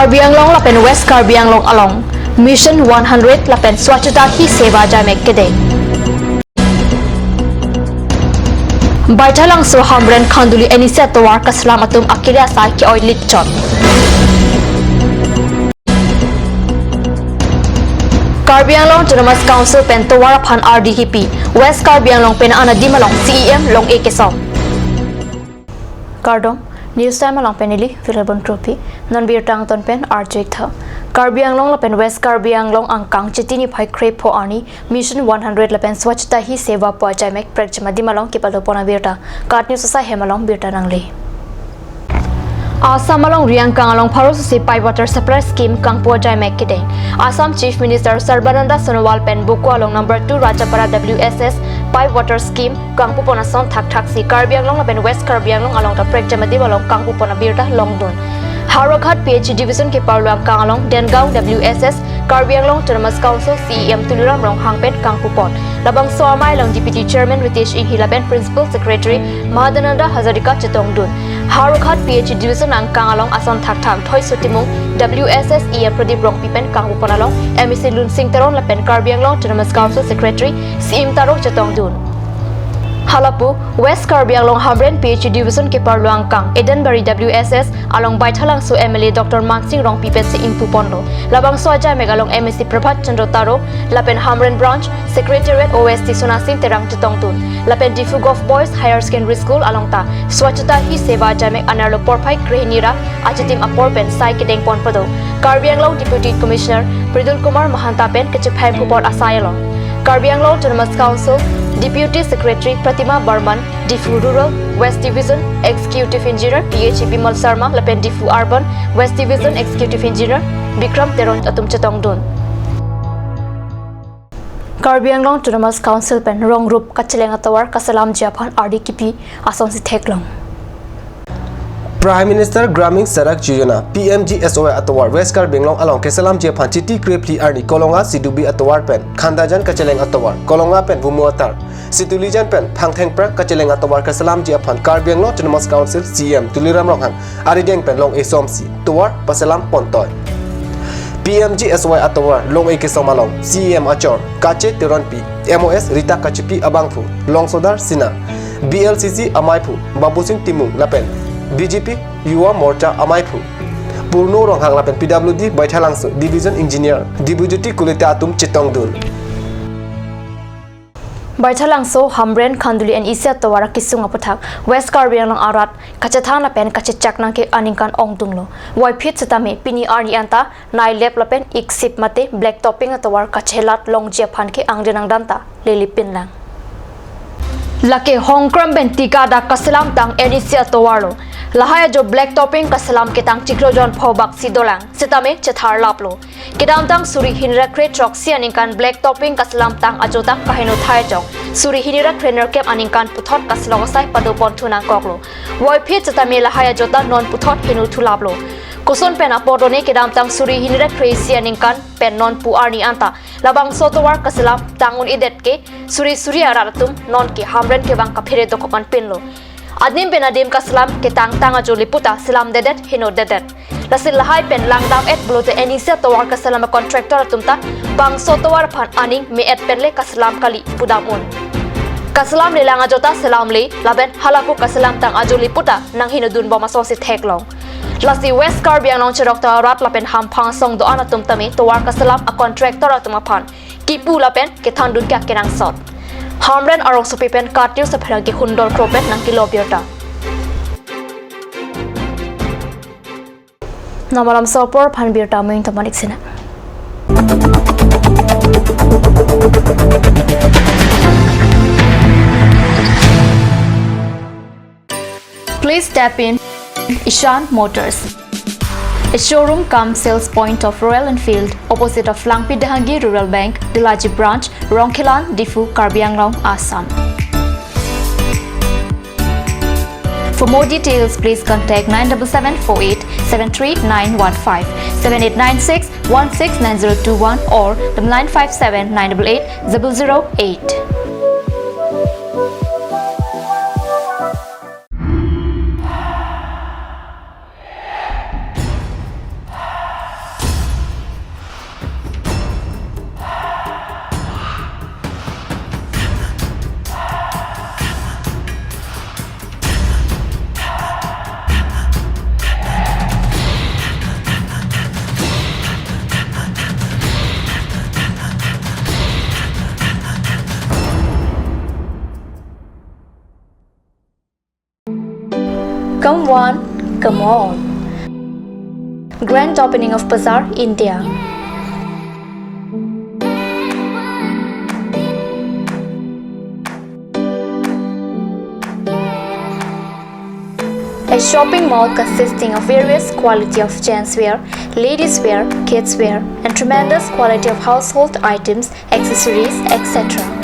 Karbi Anglong lapen West Karbi Anglong along Mission 100 lapen Swachhata Hi Seva Jamek Kede. Baithalang so Hamren Khanduli Enisa Tawar Kaslam Atum Akilia Sai Ki Oil Litchot. Karbi Anglong Autonomous Council pen Tawar Phan RDHP West Karbi Anglong pen Ana Dimalong CEM Long Ekesom. Kardom News time along penili Philibon Trophy non beer tang ton pen RJ tha Karbi Anglong lapen West Karbi Anglong angkang chitini phai crep pho ani Mission 100 lapen Swachhata Hi Seva po jamek prakchama dimalong kipalo pona birta kat news sa hemalong birta nangli Assam along Riang Kang along Pharosi Pipe Water Supply Scheme Kangpo Jamek Kideng Assam Chief Minister Sarbananda Sonowal pen Buko along number 2 Rajapara WSS Pipe Water Scheme Kangpo pona son thak thak si Karbi Anglong lapen West Karbi Anglong along ta prakchama dimalong Kangpo pona birta longdon Harokhat PH Division ke Parluam Kang along Dengaung WSS Karbi Anglong Autonomous Council CEM Tuliram Rong Hangpet Kangpupon Labang Soamai long Deputy Chairman Ritesh Hilaben Principal Secretary Mahadananda Hazarika Chetongdun Harokhat PH Division ang Kang along Ason Thak Thak Thoi Sutimung WSS EM Pradeep Rong Pipen Kangpupon along MEC Lun Sing Taron Lapen Karbi Anglong Autonomous Council Secretary CEM Tarong Chetongdun Halapu West Karbi Anglong Hamren PH Division ke Parluang Kang Edenbury WSS along Baithalang so MLA Dr. Mansing Rong Pipen se Impu Pondo Labang Soja Megalong MEC Prabhat Chandra Taro Lapen Hamren Branch Secretariat OST Sonasim Terang Chetongtun Lapen Difu Golf Boys Higher Secondary School along ta Swachhata Hi Seva Jamek Anarlo Porpai Krehinira Achitim Aporpen Sai Kedeng Pon Podo Karbi Anglong Deputy Commissioner Pridul Kumar Mahantapen Kechiphan Pupor Asayalong Karbi Anglong Autonomous Council Deputy Secretary Pratima Barman, Difu Rural West Division Executive Engineer PH Bimal Sharma lapen Difu Urban West Division Executive Engineer Bikram Teron Atum Chetongdun Karbi Anglong Autonomous Council pen Rong Group Kacheleng Atawar Kasalam Japan RDKP Ason si Theklong Prime Minister Gramin Sadak Yojana PMGSOY Atawar West Karbi Anglong along Kesalam Japan Chiti Krepli Arni Kolonga Sidubi Atawar pen Khandajan Kacheleng Atawar Kolonga pen Bumuatar Situlijan pen Phangtheng Prak Kacheleng Atawar Kesalam Japan Karbi Anglong Autonomous Council CM Tuliram Ronghang Arideng pen Long Esomsi Tuwar Pasalam Pontoy PMGSOY Atawar Long Ekesom along CM Achor Kache Teronpi MOS Rita Kachipi Abangphu Longsodar Sina BLCC Amaipu Babusing Timung Lapen BJP Yuwa Morcha Amaipu Purno Ronghang lapen PWD Baithalang Division Engineer Dibujuti Kulita Atum Chetongdun Baithalang so Hamren Khanduli and Isya Tawara Kisung Apathak West Karbi Anglong Arat Kachathan lapen Kachechak nangke Aningkan Ongtunglo Wai Phit Satame Pini Arni Anta Nai Lep lapen Iksip Mate Black Topping Atawar Kachelat Long Japan ke Angdenang Danta Lilipin lang Lake Hongkram Ben Tika da Kasalam Tang Enisia Tawaro Lahaya jo black topping kasalam kitang chikrojon phobak sidolang sitame chethar laplo kidam tang suri hinra kre chok si aningkan black topping kasalam tang ajota kaheno thai chok suri hinra trainer kep aningkan puthot kaslong sai padopon thuna koklo woi phi chetame lahaya jota non puthot hinu thulaplo koson pena podone kidam tang suri hinra kre si aningkan pen non pu arni anta labang sotowar kasalam tangun idet ke suri aratum non ke hamren ke bang kaphire dokopan pinlo Adnim ben adim kaslam ke tang ajo liputa silam dedet hino dedet lasil lahai pen langdam et blote enisia towar kasalam contractor tumta bang sotowar phan aning me et penle kaslam kali pudamun kaslam le langa jota salam le laben halaku kaslam tang ajo liputa nang hino dun boma so si theklong lasi West Karbi Anglong Doctor Rat lapen ham phang song do ana tumtame towar kasalam a contractor atuma phan kipu lapen ke thandun kya kenang sot Hamren arong sopipen katiu sa pharangi hundol kropen nang kilobiota. Namalam sopor phanbirta moing tamanik sina. Please tap in Ishan Motors. A showroom cum sales point of Royal Enfield opposite of Langpi Dahangi Rural Bank, Dilaji Branch, Rongkhilan, Difu, Karbi Anglong, Assam. For more details, please contact 97748 73915, 7896 169021 or 957 988 008. Come one, come all. Grand opening of Bazaar, India. A shopping mall consisting of various quality of gents wear, ladies wear, kids wear, and tremendous quality of household items, accessories, etc.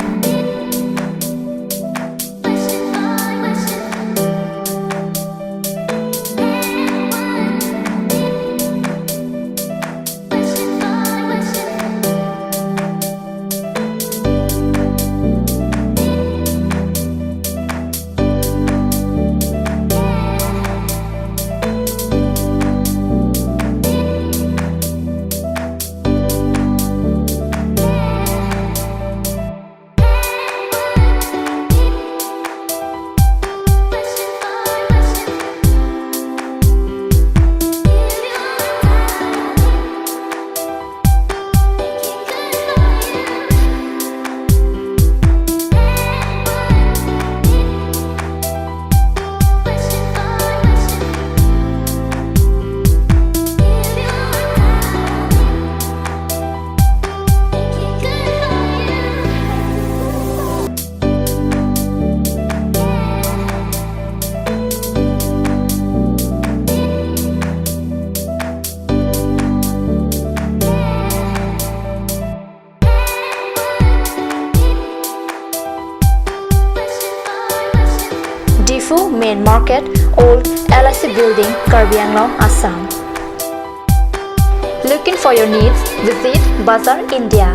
Difu Main Market, Old LIC Building, Karbi Anglong, Assam. Looking for your needs? Visit Bazaar, India.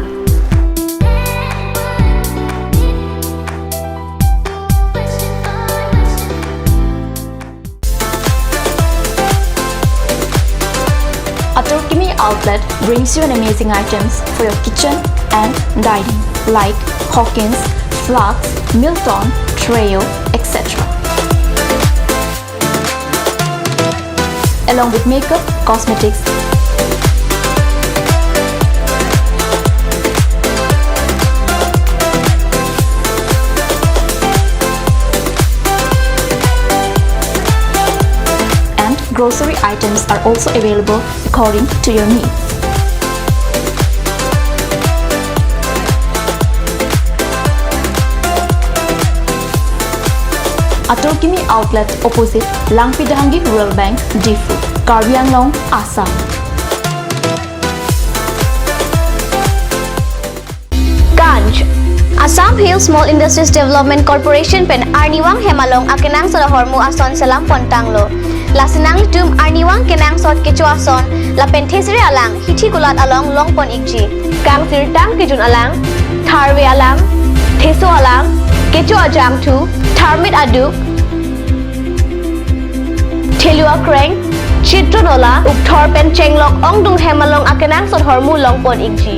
Aturkimi Outlet brings you an amazing items for your kitchen and dining like Hawkins, Flax, Milton, Trail, etc. Along with makeup, cosmetics, and grocery items are also available according to your needs. Aturkimi Outlet opposite Langpidahangi Rural Bank, Difu, Karbi Anglong, Assam. Ganj Assam Hills Small Industries Development Corporation pen Arniwang Hemalong akenang sa hormu ason salam pontanglo. Lasinang litum Arniwang kenang sot kecu ason la penthesri alang hithi kulat along longpon ikji. Kang sirtang kijun alang, tharwe alang, theso alang, kecu ajang tu, tharmit aduk, Thelua Kreng, Chitronola, Ukthor pen chenglok ongdung hemalong akenang sot hormu longpon ikji.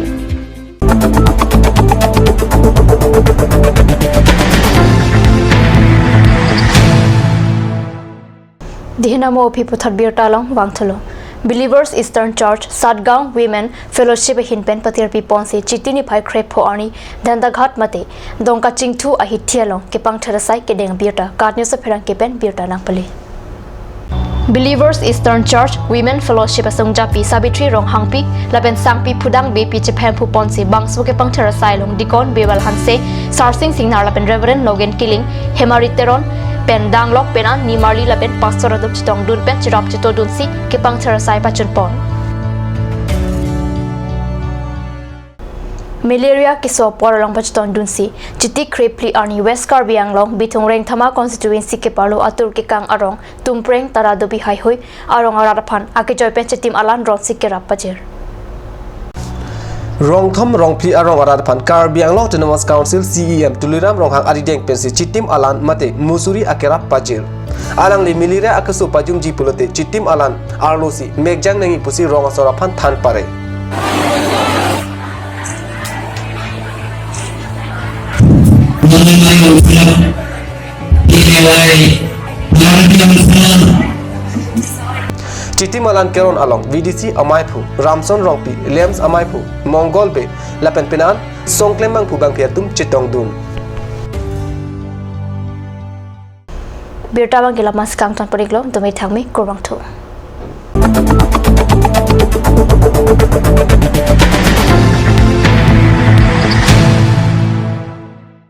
Dihinamo Piputhat Birtalong Wangthalo. Believers Eastern Church Satgaon Women Fellowship Hinpen Patir Piponsi Chitini Pai Krepo Arni Dandaghat Mate Donka Chingtu Ahithialong Kepang Therasai Kedeng Birta Kat News Perang Kepen Birta Nangpali. Believers Eastern Church Women Fellowship Asungjapi Sabitri Rong Hangpi Laben Sangpi Pudang BP Japan Puponsi Bangsu Kepang Therasai Long Dikon Bewal Hanse Sarsing Singnar Laben Reverend Logan Killing Hemariteron pen danglok pena ni marli la pen pastor adop chitong dun pen chirap chito dun si kepang therasai pachun pon malaria kiso poralong pachton dun si chiti krepli arni West Karbi Anglong bitong reng thama constituency ke parlo atur ke kang arong tumpreng taradobi hai hoi arong araphan ake joy pen chitim alan ron si kerap pajer Rong thom rong pli arong arat phan Karbi Anglong Autonomous Council CEM tuliram rong hang arideng pensi chitim alan mate musuri akerap pajir alang le milire akasu pajum ji pulote chitim alan arlosi megjang nangi pusi rong asora phan than pare Chitim alan keron along VDC Amaipu Ramson Rongpi Lems Amaipu Mongol Be Lapen Penan Songklem Bang Pubang Piatum Chitong Dun birta bang gila mas kang ton poriklo tumai thangmi kurbang thu